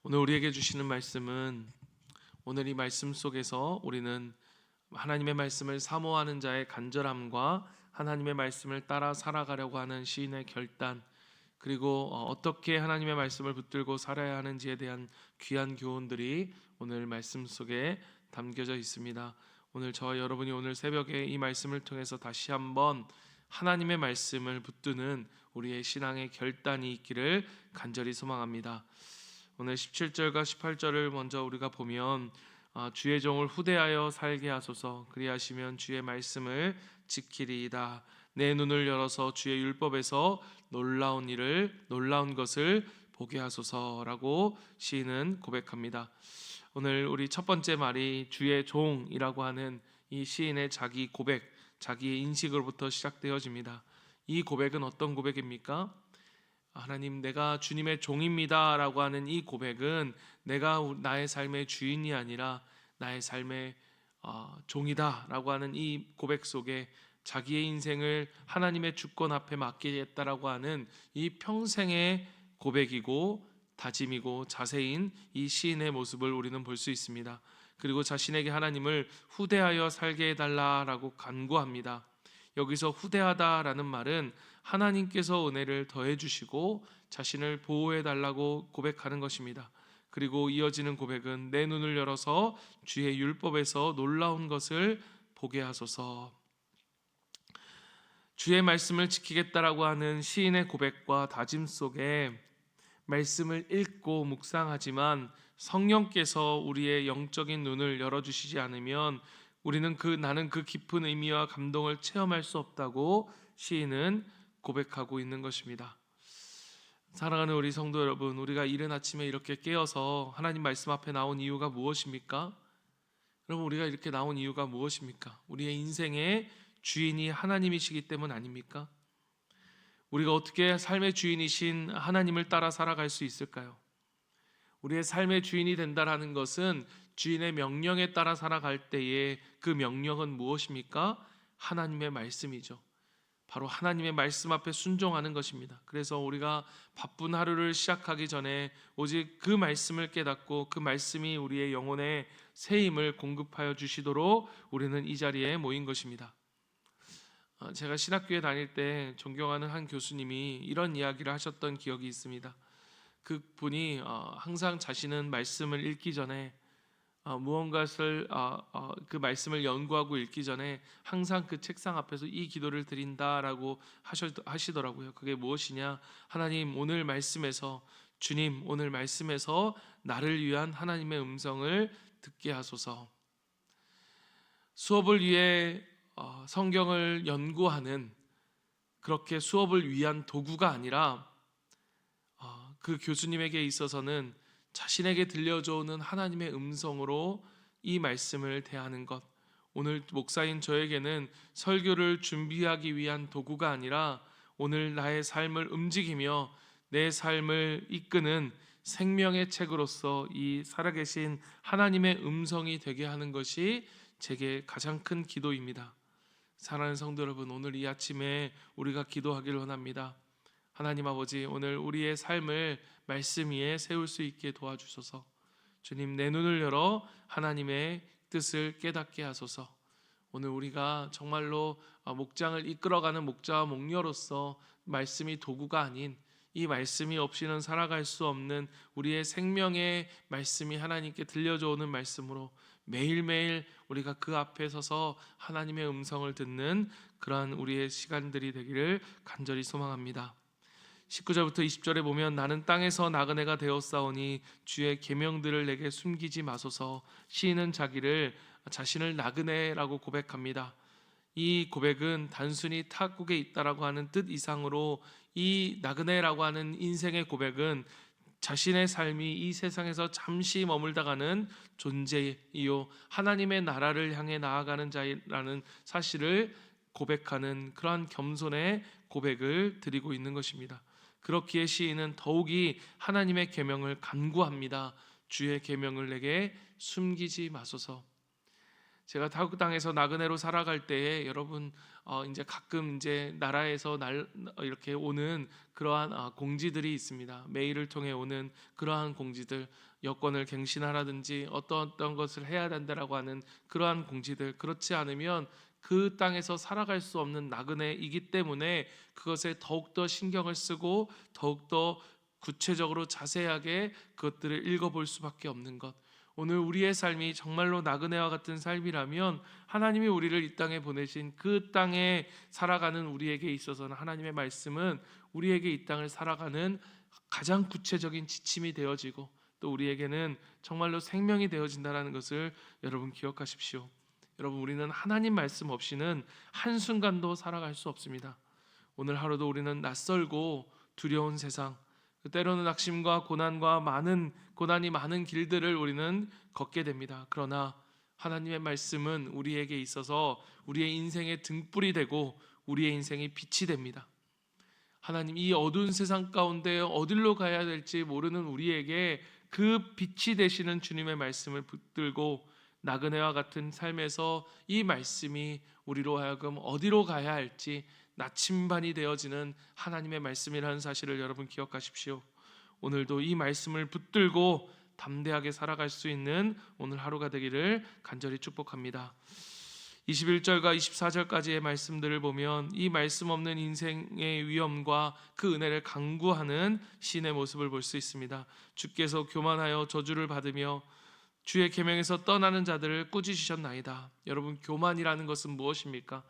오늘 우리에게 주시는 말씀은 오늘 이 말씀 속에서 우리는 하나님의 말씀을 사모하는 자의 간절함과 하나님의 말씀을 따라 살아가려고 하는 시인의 결단, 그리고 어떻게 하나님의 말씀을 붙들고 살아야 하는지에 대한 귀한 교훈들이 오늘 말씀 속에 담겨져 있습니다. 오늘 저와 여러분이 오늘 새벽에 이 말씀을 통해서 다시 한번 하나님의 말씀을 붙드는 우리의 신앙의 결단이 있기를 간절히 소망합니다. 오늘 17절과 18절을 먼저 우리가 보면 주의 종을 후대하여 살게 하소서. 그리하시면 주의 말씀을 지키리이다. 내 눈을 열어서 주의 율법에서 놀라운 것을 보게 하소서라고 시인은 고백합니다. 오늘 우리 첫 번째 말이 주의 종이라고 하는 이 시인의 자기 고백, 자기의 인식으로부터 시작되어집니다. 이 고백은 어떤 고백입니까? 하나님, 내가 주님의 종입니다 라고 하는 이 고백은 내가 나의 삶의 주인이 아니라 나의 삶의 종이다 라고 하는 이 고백 속에 자기의 인생을 하나님의 주권 앞에 맡기겠다라고 하는 이 평생의 고백이고 다짐이고 자세인 이 시인의 모습을 우리는 볼 수 있습니다. 그리고 자신에게 하나님을 후대하여 살게 해달라라고 간구합니다. 여기서 후대하다라는 말은 하나님께서 은혜를 더해 주시고 자신을 보호해 달라고 고백하는 것입니다. 그리고 이어지는 고백은 내 눈을 열어서 주의 율법에서 놀라운 것을 보게 하소서. 주의 말씀을 지키겠다라고 하는 시인의 고백과 다짐 속에 말씀을 읽고 묵상하지만 성령께서 우리의 영적인 눈을 열어주시지 않으면 우리는 나는 그 깊은 의미와 감동을 체험할 수 없다고 시인은 고백하고 있는 것입니다. 사랑하는 우리 성도 여러분, 우리가 이른 아침에 이렇게 깨어서 하나님 말씀 앞에 나온 이유가 무엇입니까? 여러분, 우리가 이렇게 나온 이유가 무엇입니까? 우리의 인생의 주인이 하나님이시기 때문 아닙니까? 우리가 어떻게 삶의 주인이신 하나님을 따라 살아갈 수 있을까요? 우리의 삶의 주인이 된다라는 것은 주인의 명령에 따라 살아갈 때에 그 명령은 무엇입니까? 하나님의 말씀이죠. 바로 하나님의 말씀 앞에 순종하는 것입니다. 그래서 우리가 바쁜 하루를 시작하기 전에 오직 그 말씀을 깨닫고 그 말씀이 우리의 영혼에 새 힘을 공급하여 주시도록 우리는 이 자리에 모인 것입니다. 제가 신학교에 다닐 때 존경하는 한 교수님이 이런 이야기를 하셨던 기억이 있습니다. 그 분이 항상 자신은 말씀을 읽기 전에 무언가를 그 말씀을 연구하고 읽기 전에 항상 그 책상 앞에서 이 기도를 드린다라고 하시더라고요. 그게 무엇이냐? 하나님, 오늘 말씀에서 주님, 오늘 말씀에서 나를 위한 하나님의 음성을 듣게 하소서. 수업을 위해 성경을 연구하는 그렇게 수업을 위한 도구가 아니라 그 교수님에게 있어서는 자신에게 들려오는 하나님의 음성으로 이 말씀을 대하는 것, 오늘 목사인 저에게는 설교를 준비하기 위한 도구가 아니라 오늘 나의 삶을 움직이며 내 삶을 이끄는 생명의 책으로서 이 살아계신 하나님의 음성이 되게 하는 것이 제게 가장 큰 기도입니다. 사랑하는 성도 여러분, 오늘 이 아침에 우리가 기도하기를 원합니다. 하나님 아버지, 오늘 우리의 삶을 말씀 위에 세울 수 있게 도와주소서. 주님, 내 눈을 열어 하나님의 뜻을 깨닫게 하소서. 오늘 우리가 정말로 목장을 이끌어가는 목자와 목녀로서 말씀이 도구가 아닌, 이 말씀이 없이는 살아갈 수 없는 우리의 생명의 말씀이 하나님께 들려져 오는 말씀으로 매일매일 우리가 그 앞에 서서 하나님의 음성을 듣는 그러한 우리의 시간들이 되기를 간절히 소망합니다. 19절부터 20절에 보면 나는 땅에서 나그네가 되었사오니 주의 계명들을 내게 숨기지 마소서. 시인은 자신을 나그네라고 고백합니다. 이 고백은 단순히 타국에 있다라고 하는 뜻 이상으로 이 나그네라고 하는 인생의 고백은 자신의 삶이 이 세상에서 잠시 머물다가는 존재이요 하나님의 나라를 향해 나아가는 자라는 사실을 고백하는 그러한 겸손의 고백을 드리고 있는 것입니다. 그렇기에 시인은 더욱이 하나님의 계명을 간구합니다. 주의 계명을 내게 숨기지 마소서. 제가 타국 땅에서 나그네로 살아갈 때에 여러분 이제 가끔 이제 나라에서 이렇게 오는 그러한 공지들이 있습니다. 메일을 통해 오는 그러한 공지들, 여권을 갱신하라든지 어떤 것을 해야 된다라고 하는 그러한 공지들. 그렇지 않으면 그 땅에서 살아갈 수 없는 나그네이기 때문에 그것에 더욱더 신경을 쓰고 더욱더 구체적으로 자세하게 그것들을 읽어볼 수밖에 없는 것. 오늘 우리의 삶이 정말로 나그네와 같은 삶이라면 하나님이 우리를 이 땅에 보내신 그 땅에 살아가는 우리에게 있어서는 하나님의 말씀은 우리에게 이 땅을 살아가는 가장 구체적인 지침이 되어지고 또 우리에게는 정말로 생명이 되어진다는 것을 여러분 기억하십시오. 여러분, 우리는 하나님 말씀 없이는 한순간도 살아갈 수 없습니다. 오늘 하루도 우리는 낯설고 두려운 세상, 때로는 낙심과 고난이 많은 길들을 우리는 걷게 됩니다. 그러나 하나님의 말씀은 우리에게 있어서 우리의 인생의 등불이 되고 우리의 인생의 빛이 됩니다. 하나님, 이 어두운 세상 가운데 어디로 가야 될지 모르는 우리에게 그 빛이 되시는 주님의 말씀을 붙들고 나그네와 같은 삶에서 이 말씀이 우리로 하여금 어디로 가야 할지 나침반이 되어지는 하나님의 말씀이라는 사실을 여러분 기억하십시오. 오늘도 이 말씀을 붙들고 담대하게 살아갈 수 있는 오늘 하루가 되기를 간절히 축복합니다. 21절과 24절까지의 말씀들을 보면 이 말씀 없는 인생의 위험과 그 은혜를 강구하는 시인의 모습을 볼 수 있습니다. 주께서 교만하여 저주를 받으며 주의 계명에서 떠나는 자들을 꾸짖으셨나이다. 여러분, 교만이라는 것은 무엇입니까?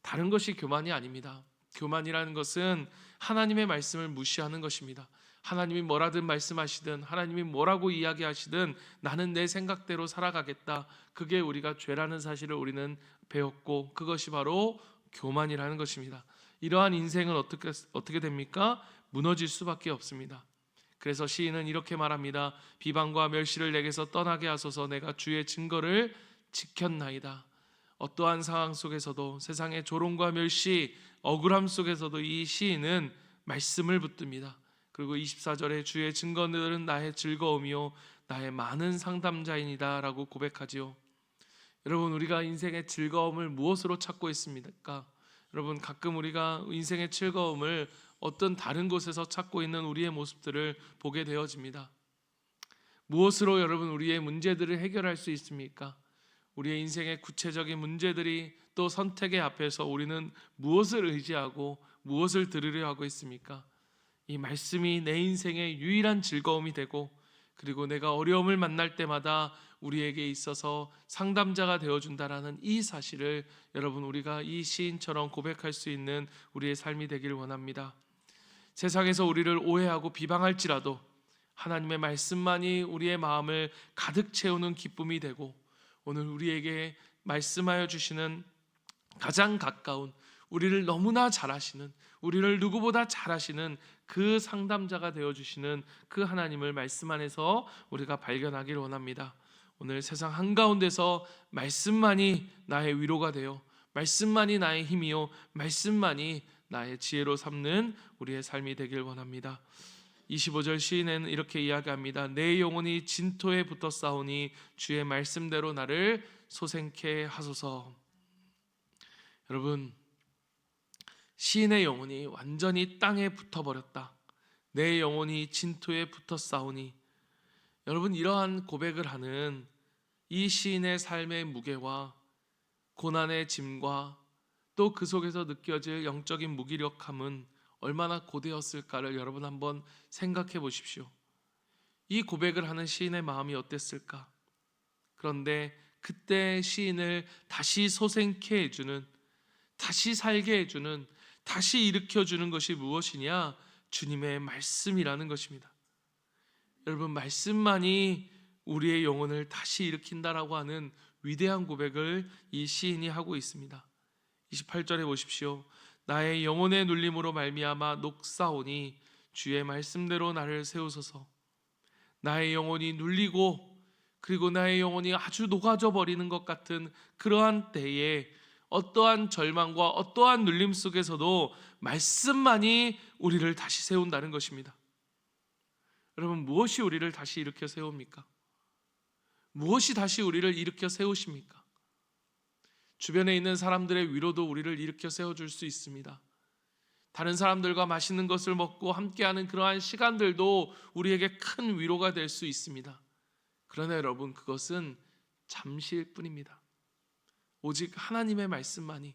다른 것이 교만이 아닙니다. 교만이라는 것은 하나님의 말씀을 무시하는 것입니다. 하나님이 뭐라든 말씀하시든 하나님이 뭐라고 이야기하시든 나는 내 생각대로 살아가겠다. 그게 우리가 죄라는 사실을 우리는 배웠고 그것이 바로 교만이라는 것입니다. 이러한 인생은 어떻게 됩니까? 무너질 수밖에 없습니다. 그래서 시인은 이렇게 말합니다. 비방과 멸시를 내게서 떠나게 하소서. 내가 주의 증거를 지켰나이다. 어떠한 상황 속에서도 세상의 조롱과 멸시, 억울함 속에서도 이 시인은 말씀을 붙듭니다. 그리고 24절에 주의 증거들은 나의 즐거움이요 나의 많은 상담자이니다 라고 고백하지요. 여러분, 우리가 인생의 즐거움을 무엇으로 찾고 있습니까? 여러분, 가끔 우리가 인생의 즐거움을 어떤 다른 곳에서 찾고 있는 우리의 모습들을 보게 되어집니다. 무엇으로 여러분 우리의 문제들을 해결할 수 있습니까? 우리의 인생의 구체적인 문제들이 또 선택의 앞에서 우리는 무엇을 의지하고 무엇을 들으려 하고 있습니까? 이 말씀이 내 인생의 유일한 즐거움이 되고 그리고 내가 어려움을 만날 때마다 우리에게 있어서 상담자가 되어준다라는 이 사실을 여러분 우리가 이 시인처럼 고백할 수 있는 우리의 삶이 되기를 원합니다. 세상에서 우리를 오해하고 비방할지라도 하나님의 말씀만이 우리의 마음을 가득 채우는 기쁨이 되고 오늘 우리에게 말씀하여 주시는 가장 가까운 우리를 너무나 잘 아시는 우리를 누구보다 잘 아시는 그 상담자가 되어주시는 그 하나님을 말씀 안에서 우리가 발견하기를 원합니다. 오늘 세상 한가운데서 말씀만이 나의 위로가 되어 말씀만이 나의 힘이요 말씀만이 나의 지혜로 삼는 우리의 삶이 되길 원합니다. 25절 시인은 이렇게 이야기합니다. 내 영혼이 진토에 붙어 싸우니 주의 말씀대로 나를 소생케 하소서. 여러분, 시인의 영혼이 완전히 땅에 붙어버렸다. 내 영혼이 진토에 붙어 싸우니. 여러분, 이러한 고백을 하는 이 시인의 삶의 무게와 고난의 짐과 또 그 속에서 느껴질 영적인 무기력함은 얼마나 고되었을까를 여러분 한번 생각해 보십시오. 이 고백을 하는 시인의 마음이 어땠을까? 그런데 그때 시인을 다시 소생케 해주는, 다시 살게 해주는, 다시 일으켜주는 것이 무엇이냐? 주님의 말씀이라는 것입니다. 여러분, 말씀만이 우리의 영혼을 다시 일으킨다라고 하는 위대한 고백을 이 시인이 하고 있습니다. 28절에 보십시오. 나의 영혼의 눌림으로 말미암아 녹사오니 주의 말씀대로 나를 세우소서. 나의 영혼이 눌리고 그리고 나의 영혼이 아주 녹아져 버리는 것 같은 그러한 때에 어떠한 절망과 어떠한 눌림 속에서도 말씀만이 우리를 다시 세운다는 것입니다. 여러분, 무엇이 우리를 다시 일으켜 세웁니까? 무엇이 다시 우리를 일으켜 세우십니까? 주변에 있는 사람들의 위로도 우리를 일으켜 세워줄 수 있습니다. 다른 사람들과 맛있는 것을 먹고 함께하는 그러한 시간들도 우리에게 큰 위로가 될 수 있습니다. 그러나 여러분, 그것은 잠시일 뿐입니다. 오직 하나님의 말씀만이,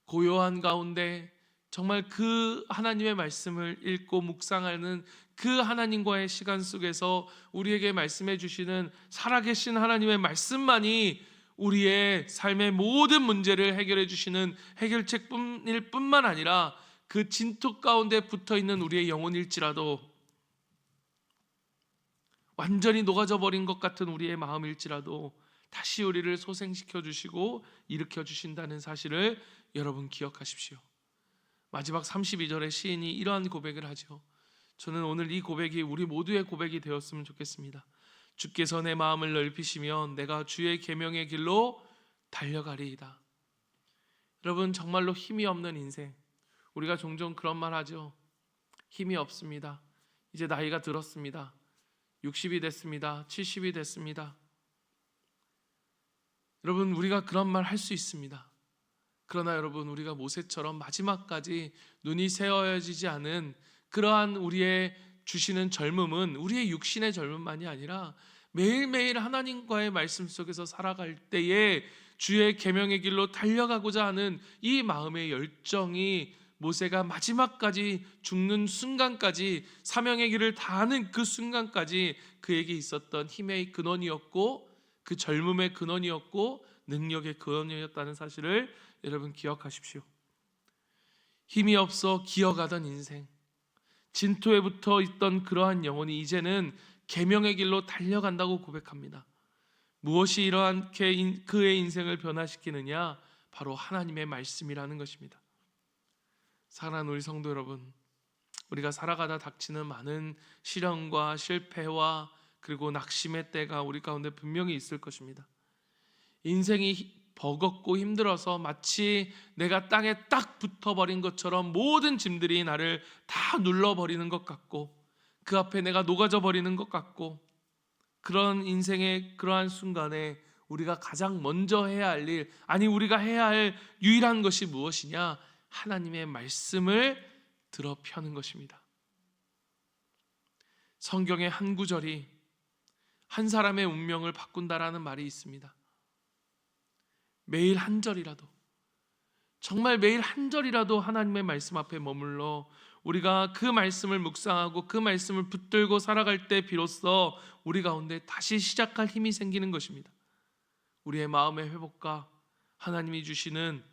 고요한 가운데 정말 그 하나님의 말씀을 읽고 묵상하는 그 하나님과의 시간 속에서 우리에게 말씀해 주시는 살아계신 하나님의 말씀만이 우리의 삶의 모든 문제를 해결해 주시는 해결책뿐일 뿐만 아니라, 그 진토 가운데 붙어있는 우리의 영혼일지라도, 완전히 녹아져 버린 것 같은 우리의 마음일지라도 다시 우리를 소생시켜 주시고 일으켜 주신다는 사실을 여러분 기억하십시오. 마지막 32절의 시인이 이러한 고백을 하죠. 저는 오늘 이 고백이 우리 모두의 고백이 되었으면 좋겠습니다. 주께서 내 마음을 넓히시면 내가 주의 계명의 길로 달려가리이다. 여러분, 정말로 힘이 없는 인생, 우리가 종종 그런 말 하죠. 힘이 없습니다. 이제 나이가 들었습니다. 60이 됐습니다. 70이 됐습니다. 여러분, 우리가 그런 말 할 수 있습니다. 그러나 여러분, 우리가 모세처럼 마지막까지 눈이 새어지지 않은 그러한 우리의 주시는 젊음은 우리의 육신의 젊음만이 아니라 매일매일 하나님과의 말씀 속에서 살아갈 때에 주의 계명의 길로 달려가고자 하는 이 마음의 열정이 모세가 마지막까지 죽는 순간까지, 사명의 길을 다하는 그 순간까지 그에게 있었던 힘의 근원이었고, 그 젊음의 근원이었고, 능력의 근원이었다는 사실을 여러분 기억하십시오. 힘이 없어 기어가던 인생, 진토에 붙어 있던 그러한 영혼이 이제는 계명의 길로 달려간다고 고백합니다. 무엇이 이러한게 그의 인생을 변화시키느냐? 바로 하나님의 말씀이라는 것입니다. 사랑하는 우리 성도 여러분, 우리가 살아가다 닥치는 많은 시련과 실패와 그리고 낙심의 때가 우리 가운데 분명히 있을 것입니다. 인생이 버겁고 힘들어서 마치 내가 땅에 딱 붙어버린 것처럼 모든 짐들이 나를 다 눌러버리는 것 같고, 그 앞에 내가 녹아져 버리는 것 같고, 그런 인생의 그러한 순간에 우리가 가장 먼저 해야 할 일, 아니 우리가 해야 할 유일한 것이 무엇이냐? 하나님의 말씀을 들어 펴는 것입니다. 성경의 한 구절이 한 사람의 운명을 바꾼다라는 말이 있습니다. 매일 한 절이라도, 정말 매일 한 절이라도 하나님의 말씀 앞에 머물러 우리가 그 말씀을 묵상하고 그 말씀을 붙들고 살아갈 때 비로소 우리 가운데 다시 시작할 힘이 생기는 것입니다. 우리의 마음의 회복과 하나님이 주시는,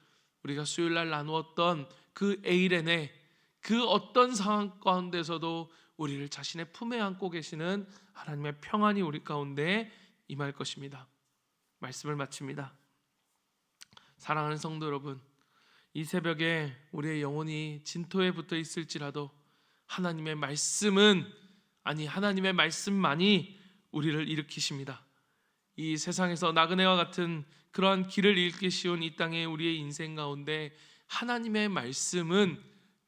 우리가 수요일날 나누었던 그 에이레네, 그 어떤 상황 가운데서도 우리를 자신의 품에 안고 계시는 하나님의 평안이 우리 가운데 임할 것입니다. 말씀을 마칩니다. 사랑하는 성도 여러분, 이 새벽에 우리의 영혼이 진토에 붙어 있을지라도 하나님의 말씀은, 아니 하나님의 말씀만이 우리를 일으키십니다. 이 세상에서 나그네와 같은 그러한 길을 잃기 쉬운 이 땅의 우리의 인생 가운데 하나님의 말씀은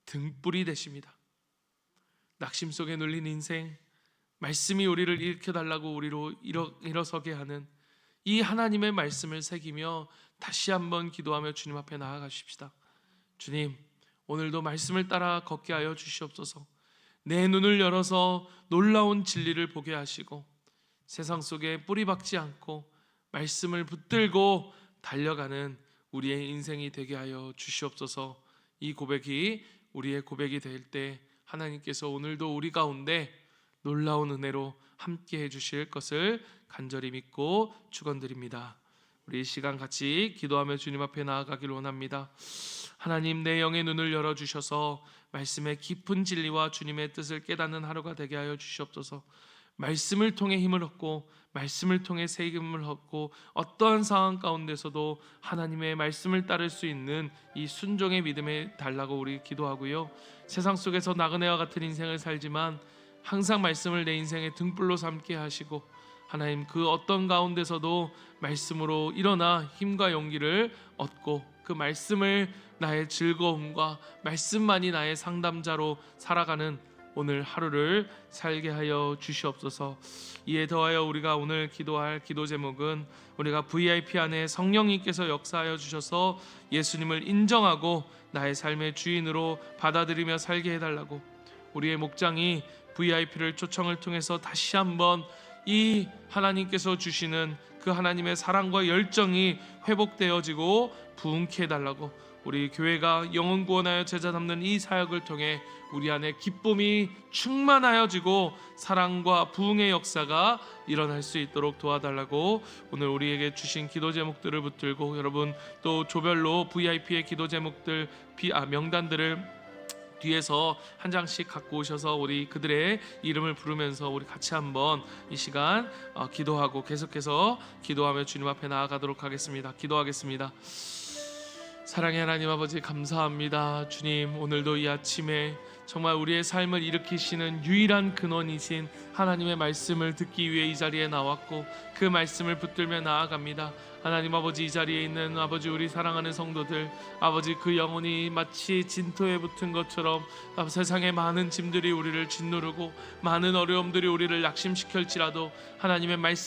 등불이 되십니다. 낙심 속에 눌린 인생, 말씀이 우리를 일으켜달라고 우리로 일어서게 하는 이 하나님의 말씀을 새기며 다시 한번 기도하며 주님 앞에 나아가십시다. 주님, 오늘도 말씀을 따라 걷게 하여 주시옵소서. 내 눈을 열어서 놀라운 진리를 보게 하시고 세상 속에 뿌리 박지 않고 말씀을 붙들고 달려가는 우리의 인생이 되게 하여 주시옵소서. 이 고백이 우리의 고백이 될 때 하나님께서 오늘도 우리 가운데 놀라운 은혜로 함께 해주실 것을 간절히 믿고 축원드립니다. 우리 이 시간 같이 기도하며 주님 앞에 나아가길 원합니다. 하나님, 내 영의 눈을 열어주셔서 말씀의 깊은 진리와 주님의 뜻을 깨닫는 하루가 되게 하여 주시옵소서. 말씀을 통해 힘을 얻고 말씀을 통해 세임을 얻고 어떠한 상황 가운데서도 하나님의 말씀을 따를 수 있는 이 순종의 믿음에 달라고 우리 기도하고요. 세상 속에서 나그네와 같은 인생을 살지만 항상 말씀을 내 인생의 등불로 삼게 하시고 하나님, 그 어떤 가운데서도 말씀으로 일어나 힘과 용기를 얻고 그 말씀을 나의 즐거움과 말씀만이 나의 상담자로 살아가는 오늘 하루를 살게 하여 주시옵소서. 이에 더하여 우리가 오늘 기도할 기도 제목은 우리가 VIP 안에 성령님께서 역사하여 주셔서 예수님을 인정하고 나의 삶의 주인으로 받아들이며 살게 해달라고, 우리의 목장이 VIP를 초청을 통해서 다시 한번 이 하나님께서 주시는 그 하나님의 사랑과 열정이 회복되어지고 부흥케 해달라고, 우리 교회가 영혼 구원하여 제자 담는 이 사역을 통해 우리 안에 기쁨이 충만하여지고 사랑과 부흥의 역사가 일어날 수 있도록 도와달라고 오늘 우리에게 주신 기도 제목들을 붙들고, 여러분 또 조별로 VIP의 기도 제목들 명단들을 뒤에서 한 장씩 갖고 오셔서 우리 그들의 이름을 부르면서 우리 같이 한번 이 시간 기도하고 계속해서 기도하며 주님 앞에 나아가도록 하겠습니다. 기도하겠습니다. 사랑의 하나님 아버지, 감사합니다. 주님, 오늘도 이 아침에 정말 우리의 삶을 일으키시는 유일한 근원이신 하나님의 말씀을 듣기 위해 이 자리에 나왔고 그 말씀을 붙들며 나아갑니다. 하나님 아버지, 이 자리에 있는 아버지 우리 사랑하는 성도들, 아버지 그 영혼이 마치 진토에 붙은 것처럼 세상의 많은 짐들이 우리를 짓누르고 많은 어려움들이 우리를 낙심시킬지라도 하나님의 말씀